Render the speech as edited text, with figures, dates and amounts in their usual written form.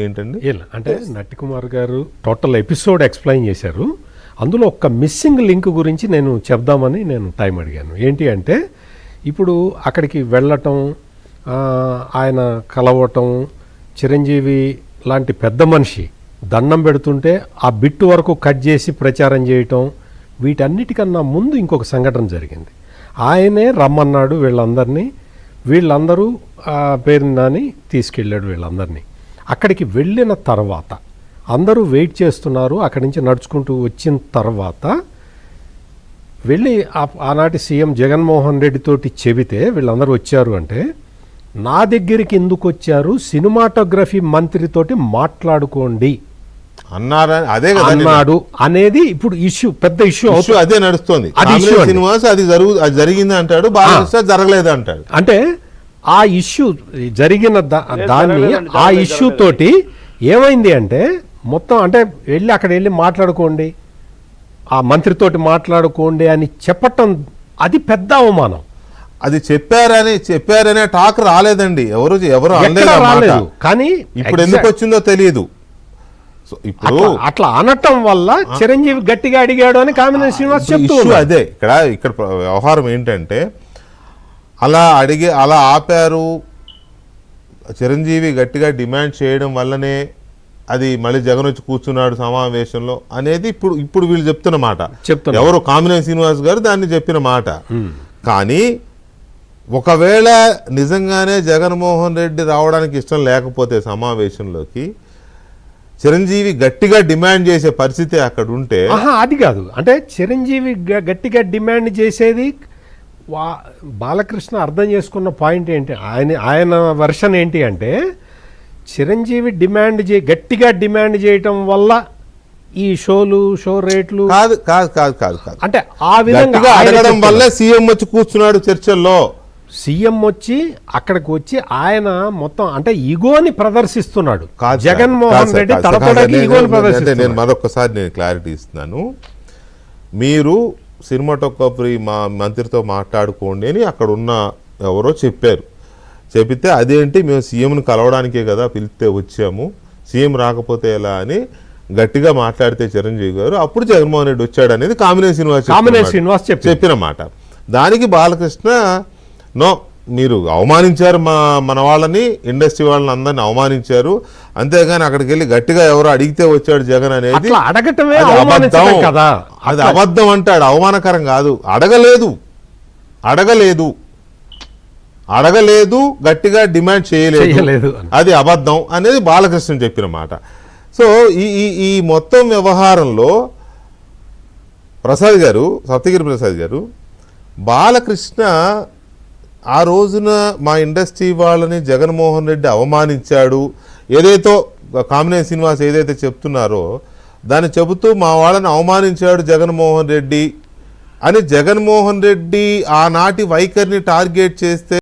ఏంటండి అంటే నట్టికుమార్ గారు టోటల్ ఎపిసోడ్ ఎక్స్ప్లెయిన్ చేశారు. అందులో ఒక మిస్సింగ్ లింక్ గురించి నేను చెప్దామని నేను టైం అడిగాను. ఏంటి అంటే ఇప్పుడు అక్కడికి వెళ్ళటం, ఆయన కలవటం, చిరంజీవి లాంటి పెద్ద మనిషి దండం పెడుతుంటే ఆ బిట్టు వరకు కట్ చేసి ప్రచారం చేయటం, వీటన్నిటికన్నా ముందు ఇంకొక సంఘటన జరిగింది. ఆయనే రమ్మన్నాడు వీళ్ళందరూ పేరుని తీసుకెళ్ళాడు వీళ్ళందరినీ. అక్కడికి వెళ్ళిన తర్వాత అందరూ వెయిట్ చేస్తున్నారు. అక్కడి నుంచి నడుచుకుంటూ వచ్చిన తర్వాత వెళ్ళి ఆనాటి సీఎం జగన్మోహన్ రెడ్డి తోటి చెబితే వీళ్ళందరూ వచ్చారు అంటే, నా దగ్గరికి ఎందుకు వచ్చారు, సినిమాటోగ్రఫీ మంత్రితోటి మాట్లాడుకోండి అన్నాడు అనేది ఇప్పుడు ఇష్యూ, పెద్ద ఇష్యూ అదే నడుస్తుంది. అది జరిగింది అంటాడు, బాలకృష్ణ జరగలేదు అంటాడు. అంటే ఆ ఇష్యూ జరిగిన దాన్ని ఆ ఇష్యూ తోటి ఏమైంది అంటే మొత్తం అంటే అక్కడ వెళ్ళి మాట్లాడుకోండి, ఆ మంత్రితోటి మాట్లాడుకోండి అని చెప్పటం అది పెద్ద అవమానం. అది చెప్పారనే టాక్ రాలేదండి, ఎవరు రాలేదు. కానీ ఇప్పుడు ఎందుకు వచ్చిందో తెలియదు. ఇప్పుడు అట్లా అనటం వల్ల చిరంజీవి గట్టిగా అడిగాడు అని కామినేని శ్రీనివాస్ చెప్తూ అదే ఇక్కడ వ్యవహారం ఏంటంటే, అలా ఆపారు, చిరంజీవి గట్టిగా డిమాండ్ చేయడం వల్లనే అది మళ్ళీ జగన్ వచ్చి కూర్చున్నాడు సమావేశంలో అనేది ఇప్పుడు వీళ్ళు చెప్తున్న మాట. ఎవరు కామినేని శ్రీనివాస్ గారు దాన్ని చెప్పిన మాట. కానీ ఒకవేళ నిజంగానే జగన్మోహన్ రెడ్డి రావడానికి ఇష్టం లేకపోతే సమావేశంలోకి చిరంజీవి గట్టిగా డిమాండ్ చేసే పరిస్థితి అక్కడ ఉంటే, అది కాదు అంటే చిరంజీవి గట్టిగా డిమాండ్ చేసేది బాలకృష్ణ అర్థం చేసుకున్న పాయింట్ ఏంటి, ఆయన వర్షన్ ఏంటి అంటే, చిరంజీవి గట్టిగా డిమాండ్ చేయటం వల్ల ఈ షో రేట్లు కాదు కాదు కాదు కాదు కాదు అంటే ఆ విధంగా అడగడం వల్ల సీఎం వచ్చి కూర్చున్నాడు చర్చల్లో. సీఎం వచ్చి అక్కడికి వచ్చి ఆయన మొత్తం అంటే ఈగోని ప్రదర్శిస్తున్నాడు. జగన్మోహన్ రెడ్డి తడపడానికి ఈగోని ప్రదర్శిస్తున్నాడు. నేను మరొకసారి క్లారిటీ ఇస్తున్నాను. మీరు సినిమాటోగ్రఫీ మా మంత్రితో మాట్లాడుకోండి అని అక్కడ ఉన్న ఎవరో చెప్తే అదేంటి మేము సీఎంను కలవడానికే కదా పిలిస్తే వచ్చాము, సీఎం రాకపోతే ఎలా అని గట్టిగా మాట్లాడితే చిరంజీవి గారు అప్పుడు జగన్మోహన్ రెడ్డి వచ్చాడు అనేది కామినేని శ్రీనివాస్ చెప్పిన మాట. దానికి బాలకృష్ణ నో, మీరు అవమానించారు మన వాళ్ళని, ఇండస్ట్రీ వాళ్ళని అందరినీ అవమానించారు, అంతేగాని అక్కడికి వెళ్ళి గట్టిగా ఎవరో అడిగితే వచ్చాడు జగన్ అనేది అది అబద్ధం అంటాడు. అవమానకరం కాదు, అడగలేదు గట్టిగా డిమాండ్ చేయలేదు, అది అబద్ధం అనేది బాలకృష్ణ చెప్పిన మాట. సో ఈ మొత్తం వ్యవహారంలో సప్తగిరి ప్రసాద్ గారు బాలకృష్ణ ఆ రోజున మా ఇండస్ట్రీ వాళ్ళని జగన్మోహన్ రెడ్డి అవమానించాడు, ఏదైతే కామినేని శ్రీనివాస్ ఏదైతే చెప్తున్నారో దాన్ని చెబుతూ మా వాళ్ళని అవమానించాడు జగన్మోహన్ రెడ్డి అని జగన్మోహన్ రెడ్డి ఆనాటి వైఖరిని టార్గెట్ చేస్తే